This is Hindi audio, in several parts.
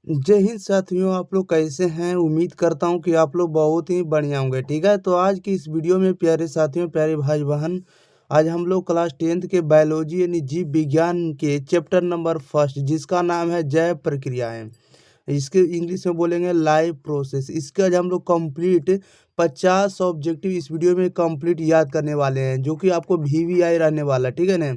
जय हिंद साथियों, आप लोग कैसे हैं? उम्मीद करता हूं कि आप लोग बहुत ही बढ़िया होंगे। ठीक है, तो आज की इस वीडियो में प्यारे साथियों, प्यारे भाई बहन, आज हम लोग क्लास 10th के बायोलॉजी यानी जीव विज्ञान के चैप्टर नंबर फर्स्ट, जिसका नाम है जैव प्रक्रियाएं, इसके इंग्लिश में बोलेंगे लाइव प्रोसेस। इसके आज हम लोग कंप्लीट 50 ऑब्जेक्टिव इस वीडियो में कंप्लीट याद करने वाले हैं, जो कि आपको VVI रहने वाला है। ठीक है ना?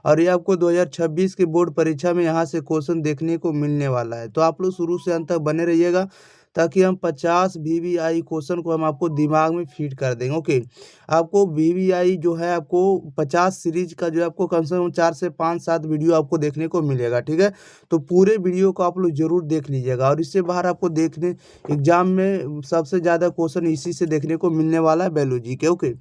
और ये आपको 2026 के बोर्ड परीक्षा में यहाँ से क्वेश्चन देखने को मिलने वाला है। तो आप लोग शुरू से अंत तक बने रहिएगा, ताकि हम 50 VVI क्वेश्चन को हम आपको दिमाग में फीड कर देंगे। ओके, आपको VVI जो है, आपको 50 सीरीज का जो है, आपको कम से कम 4 से 5-7 वीडियो आपको देखने को मिलेगा। ठीक है, तो पूरे वीडियो को आप लोग जरूर देख लीजिएगा। और इससे बाहर आपको देखने एग्जाम में सबसे ज़्यादा क्वेश्चन इसी से देखने को मिलने वाला है, बायोलॉजी के। ओके,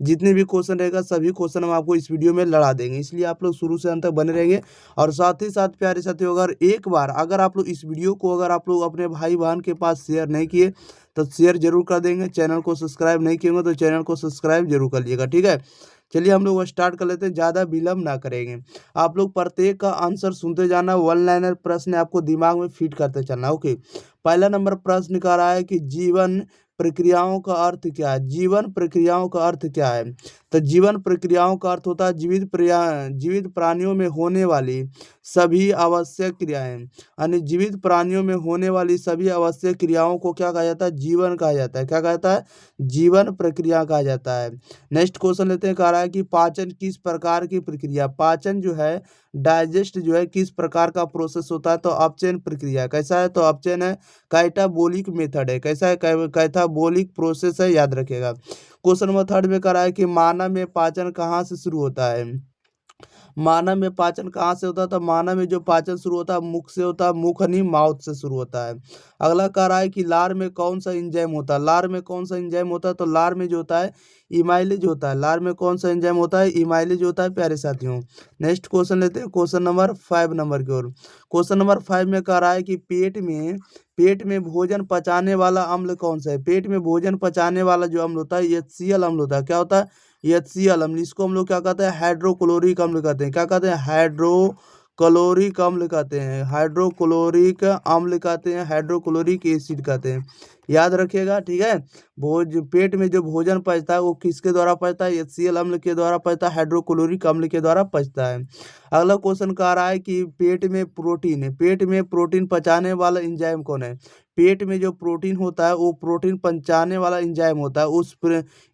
जितने भी क्वेश्चन रहेगा सभी क्वेश्चन हम आपको इस वीडियो में लड़ा देंगे, इसलिए आप लोग शुरू से अंत तक बने रहेंगे। और साथ ही साथ प्यारे साथियों, अगर एक बार अगर आप लोग इस वीडियो को अगर आप लोग अपने भाई बहन के पास शेयर नहीं किए तो शेयर जरूर कर देंगे। चैनल को सब्सक्राइब नहीं किए होंगे तो चैनल को सब्सक्राइब जरूर कर लीजिएगा। ठीक है, चलिए हम लोग स्टार्ट कर लेते हैं, ज़्यादा विलम्ब ना करेंगे। आप लोग प्रत्येक का आंसर सुनते जाना, वन लाइनर प्रश्न आपको दिमाग में फीड करते चलना। ओके, पहला नंबर प्रश्न कह रहा है कि जीवन प्रक्रियाओं का अर्थ क्या है? जीवन प्रक्रियाओं का अर्थ क्या है? तो जीवन प्रक्रियाओं का अर्थ होता है जीवित प्राणियों में होने वाली सभी आवश्यक क्रियाएं। यानी जीवित प्राणियों में होने वाली सभी आवश्यक क्रियाओं को क्या कहा जाता है? जीवन कहा जाता है। क्या कहा जाता है? जीवन प्रक्रिया कहा जाता है। नेक्स्ट क्वेश्चन लेते हैं, कह रहा है कि पाचन किस प्रकार की प्रक्रिया? पाचन जो है, डाइजेस्ट जो है, किस प्रकार का प्रोसेस होता है? तो अपचयन प्रक्रिया। कैसा है? तो अपचयन है। कैटाबोलिक मेथड है। कैसा है? कैटाबोलिक प्रोसेस है, याद रखिएगा। क्वेश्चन नंबर थर्ड में कह रहा है कि मानव में पाचन कहाँ से शुरू होता है? मानव में पाचन कहाँ से होता है? तो मानव में जो पाचन शुरू होता है मुख से होता है, मुख नहीं माउथ से शुरू होता है। अगला कह रहा है कि लार में कौन सा एंजाइम होता है? लार में कौन सा एंजाइम होता है? तो लार में जो होता है इमाइलेज होता है। लार में कौन सा एंजाइम होता है? इमाइलेज होता है, प्यारे साथियों। नेक्स्ट क्वेश्चन लेते हैं, क्वेश्चन नंबर 5 नंबर की ओर। क्वेश्चन नंबर 5 में कह रहा है कि पेट में भोजन पचाने वाला अम्ल कौन सा है? पेट में भोजन पचाने वाला जो अम्ल होता है HCl अम्ल होता है। क्या होता है? HCl अम्ल। इसको हम लोग क्या कहते हैं? हाइड्रोक्लोरिक अम्ल कहते हैं। क्या कहते हैं? हाइड्रोक्लोरिक अम्ल कहते हैं। हाइड्रोक्लोरिक अम्ल कहते हैं, हाइड्रोक्लोरिक एसिड कहते हैं। याद रखिएगा। ठीक है, पेट में जो भोजन पचता है वो किसके द्वारा पचता है? HCl अम्ल के द्वारा पचता है, हाइड्रोक्लोरिक अम्ल के द्वारा पचता है। अगला क्वेश्चन कह रहा है कि पेट में प्रोटीन पचाने वाला एंजाइम कौन है? पेट में जो प्रोटीन होता है वो प्रोटीन पचाने वाला एंजाइम होता है, उस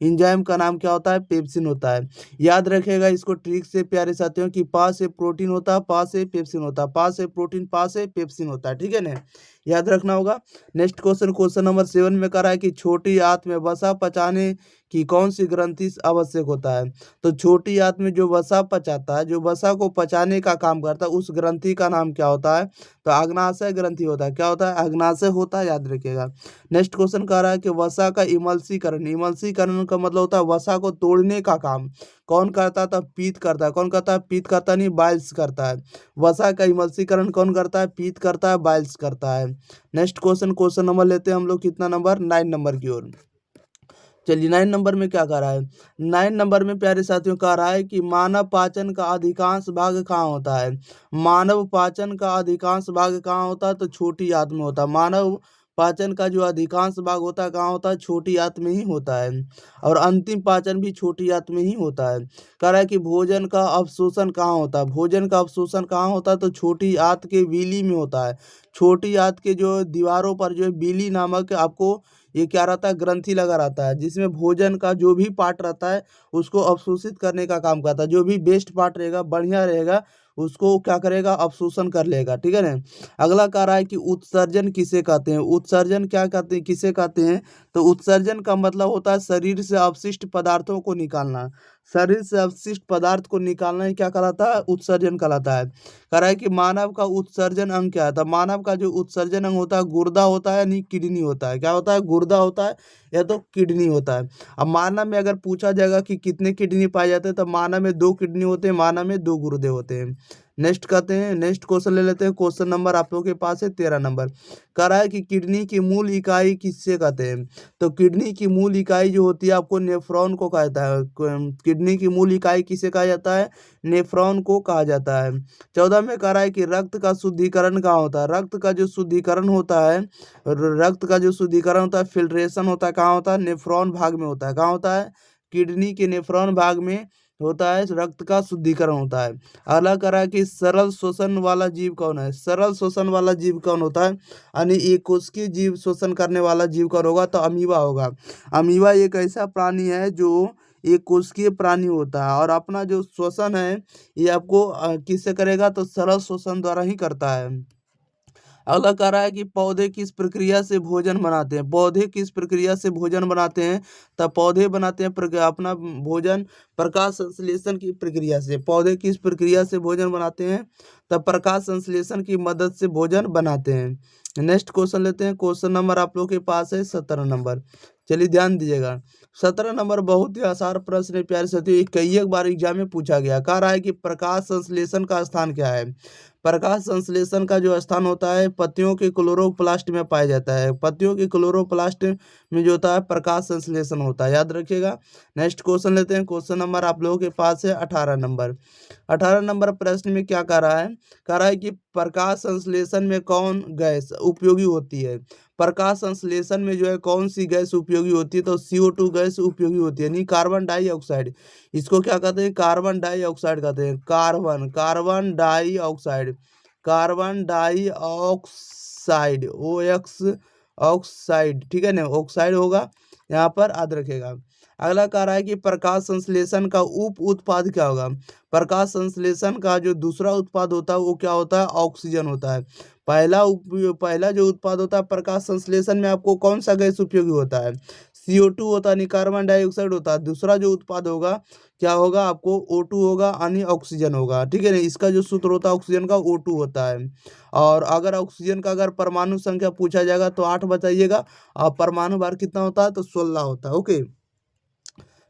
एंजाइम का नाम क्या होता है? पेप्सिन होता है। याद रखेगा इसको ट्रिक से, प्यारे साथियों, कि पा से प्रोटीन होता है, पा से पेप्सिन होता है, पा से प्रोटीन, पा से पेप्सिन होता है। ठीक है ना? याद रखना होगा। नेक्स्ट क्वेश्चन, क्वेश्चन नंबर 7 में कह रहा है कि छोटी आंत में वसा पचाने की कौन सी ग्रंथि आवश्यक होता है? तो छोटी आंत में जो वसा पचाता है, जो वसा को पचाने का काम करता है, उस ग्रंथि का नाम क्या होता है? तो अग्नाशय ग्रंथि होता है। क्या होता है? अग्नाशय होता है, याद रखिएगा। नेक्स्ट क्वेश्चन कह रहा है कि वसा का इमल्सीकरण का मतलब होता है वसा को तोड़ने का काम कौन करता है? तो पीत करता है। कौन करता है? पीत करता नहीं, बाइल्स करता है। वसा का इमल्सीकरण कौन करता है? पीत करता है, बाइल्स करता है। नेक्स्ट क्वेश्चन, क्वेश्चन नंबर लेते हैं हम लोग कितना नंबर? 9 नंबर की ओर। चलिए, 9 नंबर में क्या कह रहा है? 9 नंबर में प्यारे साथियों कह रहा है कि मानव पाचन का अधिकांश भाग कहाँ होता है? मानव पाचन का अधिकांश भाग कहाँ होता है? तो छोटी आंत में होता है। मानव पाचन का जो अधिकांश भाग होता है कहाँ होता है? छोटी आंत में ही होता है। और अंतिम पाचन भी छोटी आंत में ही होता है। कह रहा है कि भोजन का अवशोषण कहाँ होता है? भोजन का अवशोषण कहाँ होता है? तो छोटी आंत के विली में होता है। छोटी आंत के जो दीवारों पर जो है विली नामक आपको ये क्या रहता है? ग्रंथि लगा रहता है, जिसमें भोजन का जो भी पार्ट रहता है उसको अवशोषित करने का काम करता है। जो भी बेस्ट पार्ट रहेगा, बढ़िया रहेगा, उसको क्या करेगा? अवशोषण कर लेगा। ठीक है ना? अगला कह रहा है कि उत्सर्जन किसे कहते हैं? उत्सर्जन क्या कहते हैं, किसे कहते हैं? तो उत्सर्जन का मतलब होता है शरीर से अवशिष्ट पदार्थों को निकालना। शरीर से अवशिष्ट पदार्थ को निकालना ही क्या कहलाता है? उत्सर्जन कहलाता है। कह रहा है कि मानव का उत्सर्जन अंग क्या है? तो मानव का जो उत्सर्जन अंग होता है गुर्दा होता है, नहीं किडनी होता है। क्या होता है? गुर्दा होता है या तो किडनी होता है। अब मानव में अगर पूछा जाएगा कि कितने किडनी पाए जाते हैं, तो मानव में 2 किडनी होते हैं, मानव में 2 गुर्दे होते हैं। नेक्स्ट कहते हैं, नेक्स्ट क्वेश्चन ले लेते हैं। क्वेश्चन नंबर आप लोगों के पास है 13 नंबर। कह रहा है कि किडनी की मूल इकाई किससे कहते हैं? तो किडनी की मूल इकाई जो होती है आपको नेफ्रॉन को कहा जाता है। किडनी की मूल इकाई किसे कहा जाता है? नेफ्रॉन को कहा जाता है। 14 में कह रहा है कि रक्त का शुद्धिकरण कहाँ होता है? रक्त का जो शुद्धिकरण होता है, रक्त का जो शुद्धिकरण होता है, फिल्ट्रेशन होता है, कहाँ होता है? नेफ्रॉन भाग में होता है। कहाँ होता है? किडनी के नेफ्रॉन भाग में होता है, रक्त का शुद्धिकरण होता है। अगला कह रहा है कि सरल श्वसन वाला जीव कौन है? सरल श्वसन वाला जीव कौन होता है? यानी एक कोशिकीय जीव शोषण करने वाला जीव कौन होगा? तो अमीबा होगा। अमीबा एक ऐसा प्राणी है जो एक कोशिकीय प्राणी होता है और अपना जो श्वसन है ये आपको किससे करेगा? तो सरल श्वसन द्वारा ही करता है। अगला कह रहा है कि पौधे किस प्रक्रिया से भोजन बनाते हैं? पौधे किस प्रक्रिया से भोजन बनाते हैं? तब पौधे बनाते हैं अपना भोजन प्रकाश संश्लेषण की प्रक्रिया से। पौधे किस प्रक्रिया से भोजन बनाते हैं? तब प्रकाश संश्लेषण की मदद से भोजन बनाते हैं। नेक्स्ट क्वेश्चन लेते हैं। क्वेश्चन नंबर आप लोग के पास है 17 नंबर। चलिए ध्यान दीजिएगा। 17 नंबर बहुत ही आसान प्रश्न है प्यारे साथियों, कई एक बार एग्जाम में पूछा गया। कह रहा है कि प्रकाश संश्लेषण का स्थान क्या है? प्रकाश संश्लेषण का जो स्थान होता है पत्तियों के क्लोरोप्लास्ट में पाया जाता है। पत्तियों के क्लोरोप्लास्ट में जो होता है प्रकाश संश्लेषण होता है, याद रखिएगा। नेक्स्ट क्वेश्चन लेते हैं। क्वेश्चन नंबर आप लोगों के पास है 18 नंबर। 18 नंबर प्रश्न में क्या कह रहा है? कह रहा है कि प्रकाश संश्लेषण में कौन गैस उपयोगी होती है? प्रकाश संश्लेषण में जो है कौन सी गैस उपयोगी होती है? तो CO2 गैस उपयोगी होती है, यानी कार्बन डाइऑक्साइड। इसको क्या कहते हैं? कार्बन डाइऑक्साइड कहते हैं। Carbon dioxide, carbon dioxide, OX oxide, ठीक है ना, ऑक्साइड होगा यहाँ पर, याद रखेगा। अगला कह रहा है कि प्रकाश संश्लेषण का उप उत्पाद क्या होगा? प्रकाश संश्लेषण का जो दूसरा उत्पाद होता है वो क्या होता है? ऑक्सीजन होता है। पहला जो उत्पाद होता है प्रकाश संश्लेषण में आपको कौन सा गैस उपयोगी होता है? CO2 होता है, यानी कार्बन डाइऑक्साइड होता है। दूसरा जो उत्पाद होगा क्या होगा? आपको O2 होगा, यानी ऑक्सीजन होगा, ठीक है ना। इसका जो सूत्र होता है ऑक्सीजन का O2 होता है। और अगर ऑक्सीजन का अगर परमाणु संख्या पूछा जाएगा तो 8 बताइएगा, और परमाणु भार कितना होता है? तो 16 होता है। ओके।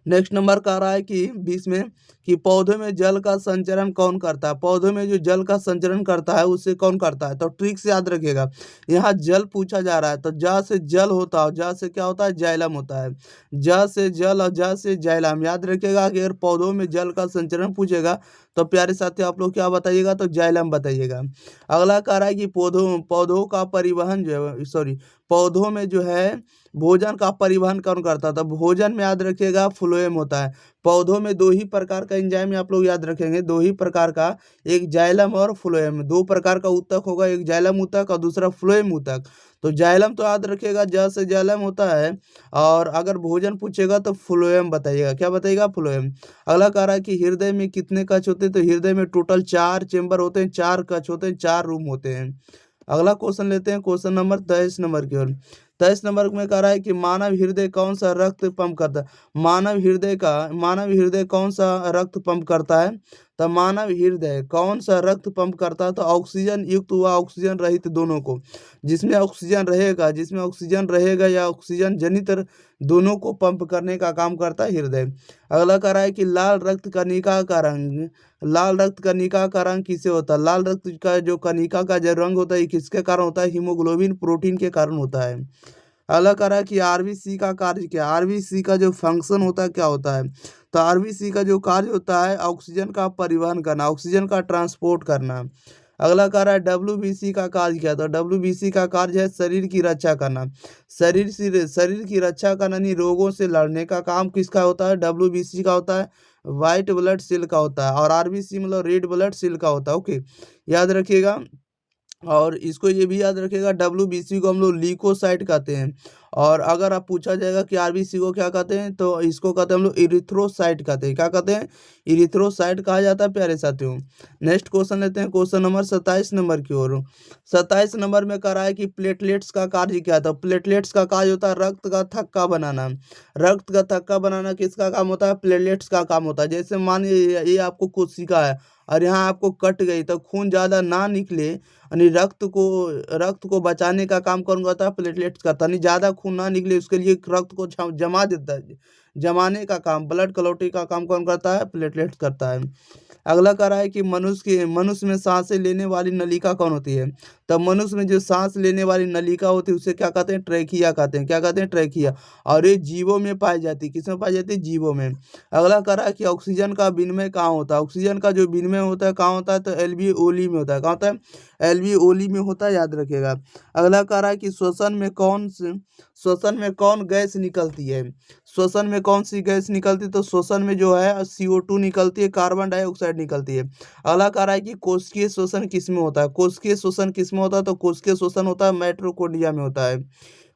नेक्स्ट नंबर कह रहा है कि 20 में कि पौधों में जल का संचरण कौन करता है? पौधों में जो जल का संचरण करता है उसे कौन करता है? तो ट्रिक से याद रखिएगा, यहाँ जल पूछा जा रहा है तो ज से जल होता है, ज से क्या होता है? जाइलम होता है। ज से जल और ज से जाइलम, याद रखिएगा कि अगर पौधों में जल का संचरण पूछेगा तो प्यारे साथी आप लोग क्या बताइएगा? तो जाइलम बताइएगा। अगला कह रहा है कि पौधों पौधों का परिवहन जो है, सॉरी, पौधों में जो है भोजन का परिवहन कौन करता था? भोजन में याद रखिएगा फ्लोएम होता है। पौधों में दो ही प्रकार का एंजाइम आप लोग याद रखेंगे, दो ही प्रकार का, एक जाइलम और फ्लोएम। दो प्रकार का ऊतक होगा, एक जाइलम ऊतक और दूसरा फ्लोएम ऊतक। तो जाइलम तो याद रखिएगा, ज से जाइलम होता है, और अगर भोजन पूछेगा तो फ्लोएम बताइएगा। क्या बताइएगा? फ्लोएम। अगला कह रहा है कि हृदय में कितने कक्ष होते हैं? तो हृदय में टोटल 4 चेंबर होते हैं, 4 कक्ष होते हैं, 4 रूम होते हैं। अगला क्वेश्चन लेते हैं। क्वेश्चन नंबर 23 नंबर की ओर। 23 नंबर में कह रहा है कि मानव हृदय कौन सा रक्त पंप करता है? मानव हृदय कौन सा रक्त पंप करता है? तो मानव हृदय कौन सा रक्त पंप करता है? तो ऑक्सीजन युक्त व ऑक्सीजन रहित दोनों को। जिसमें ऑक्सीजन रहेगा या ऑक्सीजन जनित दोनों को पंप करने का काम करता है हृदय। अगला कह रहा है कि लाल रक्त कणिका का रंग किससे होता है? लाल रक्त का जो कणिका का जो रंग होता है ये किसके कारण होता है? हीमोग्लोबिन प्रोटीन के कारण होता है। अगला कह रहा है कि आरबीसी का कार्य क्या है? आरबीसी का जो फंक्शन होता है क्या होता है? तो आरबीसी का जो कार्य होता है ऑक्सीजन का परिवहन करना, ऑक्सीजन का ट्रांसपोर्ट करना। अगला कह रहा है डब्ल्यूबीसी का कार्य क्या? तो डब्ल्यूबीसी का कार्य है शरीर की रक्षा करना। शरीर की रक्षा करना, यानी रोगों से लड़ने का काम किसका होता है? डब्ल्यूबीसी का होता है। व्हाइट ब्लड सेल का होता है, और आरबीसी मतलब रेड ब्लड सेल का होता है। ओके, याद रखिएगा। और इसको ये भी याद रखिएगा, डब्ल्यूबीसी को हम लोग ल्यूकोसाइट कहते हैं। और अगर आप पूछा जाएगा कि आरबीसी को क्या कहते हैं, तो इसको कहते हैं हम लोग इरिथ्रोसाइट कहते हैं। क्या कहते हैं? इरिथ्रोसाइट कहा जाता है प्यारे साथियों। नेक्स्ट क्वेश्चन लेते हैं। क्वेश्चन नंबर 27 नंबर की ओर। 27 नंबर में कह रहा है कि प्लेटलेट्स का कार्य क्या था? प्लेटलेट्स का कार्य होता है रक्त का थक्का बनाना। रक्त का थक्का बनाना किसका काम होता है? प्लेटलेट्स का काम होता है। जैसे मान लीजिए ये आपको कोशिका है और यहाँ आपको कट गई तो खून ज़्यादा ना निकले, यानी रक्त को बचाने का काम कौन करता है? प्लेटलेट्स करता है। यानी ज़्यादा खून ना निकले उसके लिए रक्त को जमा देता है, जमाने का काम, ब्लड क्लॉटिंग का काम कौन करता है? प्लेटलेट्स करता है। अगला कह रहा है कि मनुष्य में सांसें लेने वाली नलिका कौन होती है? तब मनुष्य में जो सांस लेने वाली नलिका होती है उसे क्या कहते हैं? ट्रैकिया कहते हैं। क्या कहते हैं? ट्रैकिया। और ये जीवों में पाई जाती है। किसमें पाई जाती है? जीवों में। अगला कह रहा है कि ऑक्सीजन का विनिमय कहाँ होता है? ऑक्सीजन का जो विनिमय होता है कहाँ होता है? तो एल्वियोली में होता है। कहाँ होता है? एल्वियोली में होता है, याद रखिएगा। अगला कह रहा है कि श्वसन में कौन गैस निकलती है? श्वसन में कौन सी गैस निकलती है? तो श्वसन में जो है CO2 निकलती है, कार्बन डाइऑक्साइड निकलती है। अगला कह रहा है कि कोशिकीय श्वसन किसमें होता है? कोशिकीय श्वसन किसमें होता है? तो कोशिकीय श्वसन होता है माइटोकॉन्ड्रिया में होता है।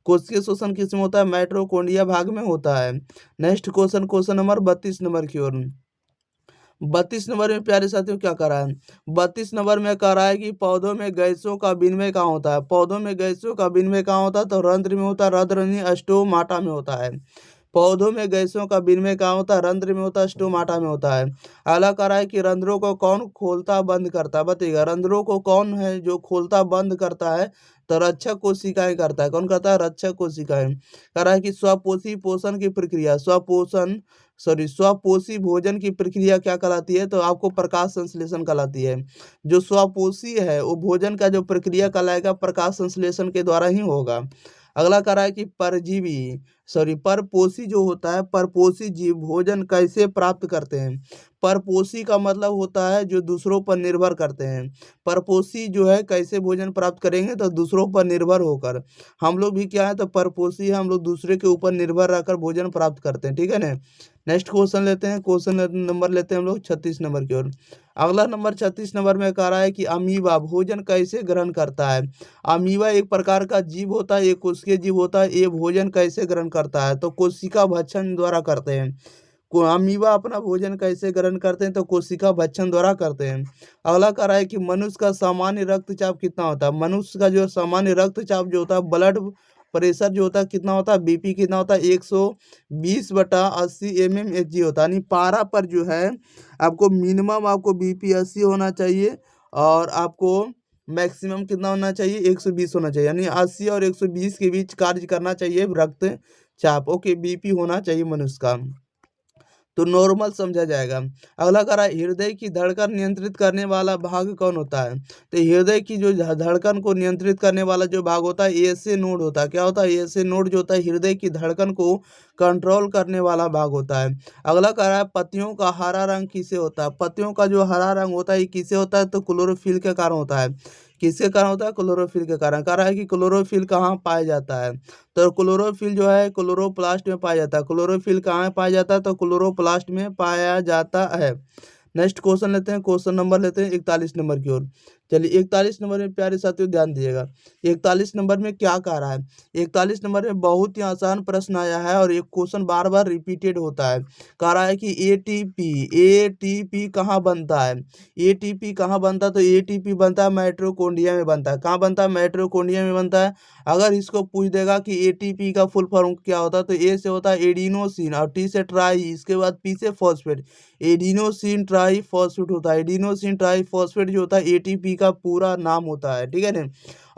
कोशिकीय श्वसन किसमें होता है? माइटोकॉन्ड्रिया भाग में होता है। Next question, question number 32 number की ओर। 32 नंबर में प्यारे साथियों क्या कह रहा है? 32 नंबर में कह रहा है कि पौधों में गैसों का विनिमय कहाँ होता है? पौधों में गैसों का विनिमय कहाँ होता है? तो रंध्र में होता है। रंध्र नहीं, स्टोमाटा में होता है। पौधों में गैसों का विनिमय कहाँ होता है? रंध्र में होता है, स्टोमाटा में होता है। अगला कह रहा है कि रंध्रों को कौन खोलता बंद करता है? बताइएगा, रंध्रों को कौन है जो खोलता बंद करता है? तो रक्षक कोशिकाएं करता है। कौन करता है? रक्षक कोशिकाएं। कह रहा है कि स्वपोषी पोषण की प्रक्रिया, स्वपोषी भोजन की प्रक्रिया क्या कहलाती है? तो आपको प्रकाश संश्लेषण कहलाती है। जो स्वपोषी है वो भोजन का जो प्रक्रिया कहलाएगा प्रकाश संश्लेषण के द्वारा ही होगा। अगला कह रहा है कि परपोषी जो होता है, परपोषी जीव भोजन कैसे प्राप्त करते हैं? परपोषी का मतलब होता है जो दूसरों पर निर्भर करते हैं। परपोषी जो है कैसे भोजन प्राप्त करेंगे? तो दूसरों पर निर्भर होकर। हम लोग भी क्या है? तो परपोषी है, हम लोग दूसरे के ऊपर निर्भर रहकर भोजन प्राप्त करते हैं। ठीक है ना। नेक्स्ट क्वेश्चन लेते हैं, क्वेश्चन नंबर लेते हैं हम लोग 36 नंबर की ओर। अगला नंबर 36 नंबर में कह रहा है कि अमीबा भोजन कैसे ग्रहण करता है? अमीबा एक प्रकार का जीव होता है, एक कोशिकीय जीव होता है। ये भोजन कैसे ग्रहण करता है? तो कोशिका भक्षण द्वारा करते हैं। अमीबा अपना भोजन कैसे ग्रहण करते हैं? तो कोशिका भक्षण द्वारा करते हैं। अगला कह रहा है कि मनुष्य का सामान्य रक्तचाप कितना होता है? मनुष्य का जो सामान्य रक्तचाप जो होता है, ब्लड प्रेशर जो होता है कितना होता है? BP कितना होता है? 120/80 mmHg होता है। यानी पारा पर जो है आपको मिनिमम आपको BP 80 होना चाहिए और आपको मैक्सिमम कितना होना चाहिए? 120 होना चाहिए। यानी 80 और 120 के बीच कार्य करना चाहिए रक्तचाप। ओके, BP होना चाहिए मनुष्य का, तो नॉर्मल समझा जाएगा। अगला कह रहा है हृदय की धड़कन नियंत्रित करने वाला भाग कौन होता है? तो हृदय की जो धड़कन को नियंत्रित करने वाला जो भाग होता है ASA नोड होता है। क्या होता है? ASA नोड जो होता है हृदय की धड़कन को कंट्रोल करने वाला भाग होता है। अगला कह रहा है पत्तियों का हरा रंग किसे होता है? पत्तियों का जो हरा रंग होता है ये किसे होता है? तो क्लोरोफिल के कारण होता है। किसके कारण होता है? क्लोरोफिल के कारण। कह रहा है कि क्लोरोफिल कहाँ पाया जाता है? तो क्लोरोफिल जो है क्लोरोप्लास्ट में पाया जाता है। क्लोरोफिल कहाँ पाया जाता है? तो क्लोरोप्लास्ट में पाया जाता है। नेक्स्ट क्वेश्चन लेते हैं, क्वेश्चन नंबर लेते हैं 41 नंबर की ओर। चलिए 41 नंबर में प्यारे साथियों ध्यान दीजिएगा। 41 नंबर में क्या कह रहा है? 41 नंबर में बहुत ही आसान प्रश्न आया है और एक क्वेश्चन बार बार रिपीटेड होता है। कह रहा है कि एटीपी कहाँ बनता है? एटीपी कहाँ बनता है? तो एटीपी बनता है माइटोकॉन्ड्रिया में बनता है। कहाँ बनता है? माइटोकॉन्ड्रिया में बनता है। अगर इसको पूछ देगा कि एटीपी का फुल फॉर्म क्या होता है, तो ए से होता है एडिनोसिन और टी से ट्राई, इसके बाद पी से फॉस्फेट। एडिनोसिन ट्राईफॉस्फेट होता है। एडिनोसिन ट्राईफॉस्फेट जो होता है एटीपी का पूरा नाम होता है। ठीक है ना।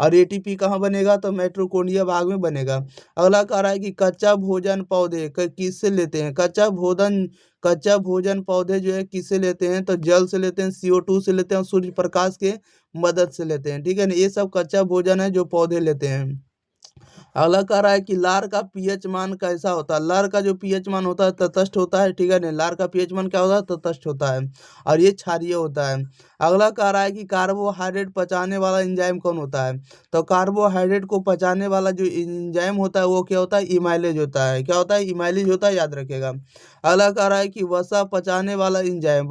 और एटीपी कहाँ बनेगा? तो माइटोकॉन्ड्रिया भाग में बनेगा। अगला कह रहा है कि कच्चा भोजन पौधे किससे लेते हैं? कच्चा भोजन पौधे जो है किससे लेते हैं? तो जल से लेते हैं, CO2 से लेते हैं और सूर्य प्रकाश के मदद से लेते हैं। ठीक है ना। ये सब कच्चा भोजन है जो पौधे लेते हैं। अगला कह रहा है कि लार का पीएच मान कैसा होता है? लार का जो पीएच मान होता है तटस्थ होता है। ठीक है ना। लार का पीएच मान क्या होता है? तटस्थ होता है और ये क्षारीय होता है। अगला कह रहा है कि कार्बोहाइड्रेट पचाने वाला एंजाइम कौन होता है? तो कार्बोहाइड्रेट को पचाने वाला जो एंजाइम होता है वो क्या होता है? इमाइलेज होता है। क्या होता है? इमाइलेज होता है, याद रखेगा। अगला कह रहा है कि वसा पचाने वाला एंजाइम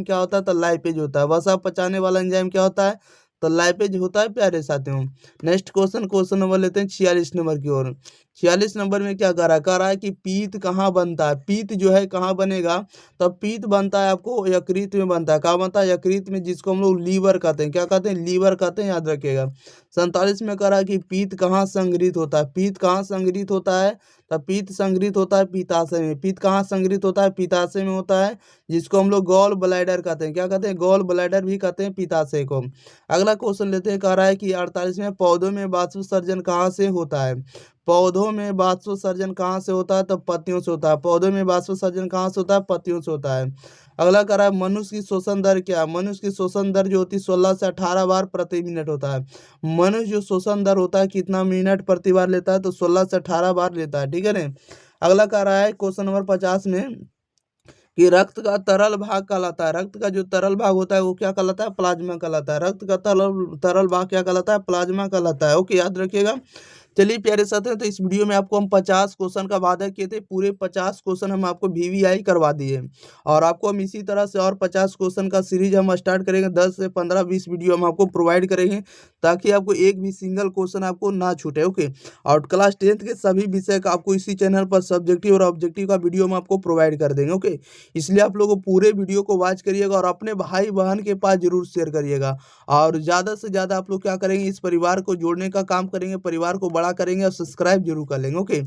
क्या होता है? तो लाइपेज होता है। वसा पचाने वाला एंजाइम क्या होता है? तो लाइपेज होता है प्यारे साथियों। नेक्स्ट क्वेश्चन, क्वेश्चन नंबर लेते हैं 46 नंबर की ओर। 46 नंबर में क्या कह रहा है कि पीत कहाँ बनता है? पीत जो है कहाँ बनेगा? तो पीत बनता है आपको यकृत में बनता है। कहाँ बनता है? यकृत में, जिसको हम लोग लीवर कहते हैं। क्या कहते हैं? लीवर कहते हैं, याद रखिएगा। 47 में कह रहा है कि पीत कहाँ संग्रहित होता है? पीत कहाँ संग्रहित होता है? तो पीत संग्रहित होता है पित्ताशय में। पीत कहाँ संग्रहित होता है? पित्ताशय में होता है, जिसको हम लोग गॉल ब्लैडर कहते हैं। क्या कहते हैं? गॉल ब्लैडर भी कहते हैं पित्ताशय को। अगला क्वेश्चन लेते हैं, कह रहा है कि 48 में पौधों में वाष्पोत्सर्जन कहाँ से होता है? पौधों में वाष्पोत्सर्जन कहाँ से होता है? तो पत्तियों से होता है। पौधों में वाष्पोत्सर्जन कहाँ से होता है? पत्तियों से होता है। अगला कह रहा है मनुष्य की श्वसन दर क्या है। मनुष्य की श्वसन दर जो होती है 16 से 18 बार प्रति मिनट होता है। मनुष्य जो श्वसन दर होता है कितना मिनट प्रति बार लेता है, तो 16 से 18 बार लेता है, ठीक है ना। अगला कह रहा है क्वेश्चन नंबर 50 में कि रक्त का तरल भाग कहलाता है। रक्त का जो तरल भाग होता है वो क्या कहलाता है, प्लाज्मा कहलाता है। रक्त का तरल तरल भाग क्या कहलाता है, प्लाज्मा कहलाता है। ओके, याद रखिएगा। चलिए प्यारे साथियों, तो इस वीडियो में आपको हम 50 क्वेश्चन का वादा किए थे, पूरे 50 क्वेश्चन हम आपको वीवीआई करवा दिए और आपको हम इसी तरह से और 50 क्वेश्चन का सीरीज हम स्टार्ट करेंगे। 10 से 15 20 वीडियो हम आपको प्रोवाइड करेंगे ताकि आपको एक भी सिंगल क्वेश्चन आपको ना छूटे। ओके, और क्लास 10th के सभी विषय का आपको इसी चैनल पर सब्जेक्टिव और ऑब्जेक्टिव का वीडियो हम आपको प्रोवाइड कर देंगे। ओके, इसलिए आप लोगों को पूरे वीडियो को वॉच करिएगा और अपने भाई बहन के पास जरूर शेयर करिएगा। और ज़्यादा से ज़्यादा आप लोग क्या करेंगे, इस परिवार को जोड़ने का काम करेंगे, परिवार को बड़ा करेंगे और सब्सक्राइब जरूर कर लेंगे। ओके,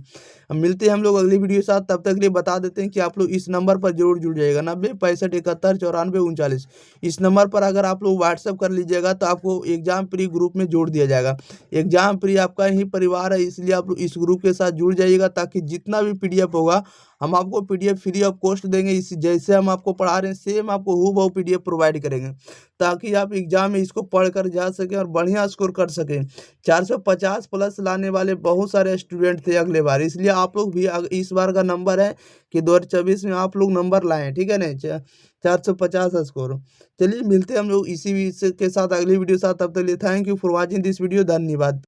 अब मिलते हैं हम लोग अगली वीडियो के साथ। तब तक के लिए बता देते हैं कि आप लोग इस नंबर पर जरूर जुड़ जाइएगा, 90 65 71 94 39। इस नंबर पर अगर आप लोग व्हाट्सअप कर लीजिएगा तो आपको एग्जाम प्री ग्रुप में जोड़ दिया जाएगा। एग्जाम प्री आपका ही परिवार है, इसलिए आप लोग इस ग्रुप के साथ जुड़ जाइएगा ताकि जितना भी पीडीएफ होगा हम आपको पीडीएफ फ्री ऑफ कॉस्ट देंगे। इस जैसे हम आपको पढ़ा रहे हैं सेम आपको हूबहू पीडीएफ प्रोवाइड करेंगे ताकि आप एग्जाम में इसको पढ़ कर जा सकें और बढ़िया स्कोर कर सकें। 450 प्लस लाने वाले बहुत सारे स्टूडेंट थे अगले बार, इसलिए आप लोग भी इस बार का नंबर है कि 2024 में आप लोग नंबर लाएं, ठीक है ना। 450 स्कोर। चलिए मिलते हैं हम लोग इसी के साथ अगली वीडियो के साथ। तब तक के लिए thank you for watching this video. धन्यवाद।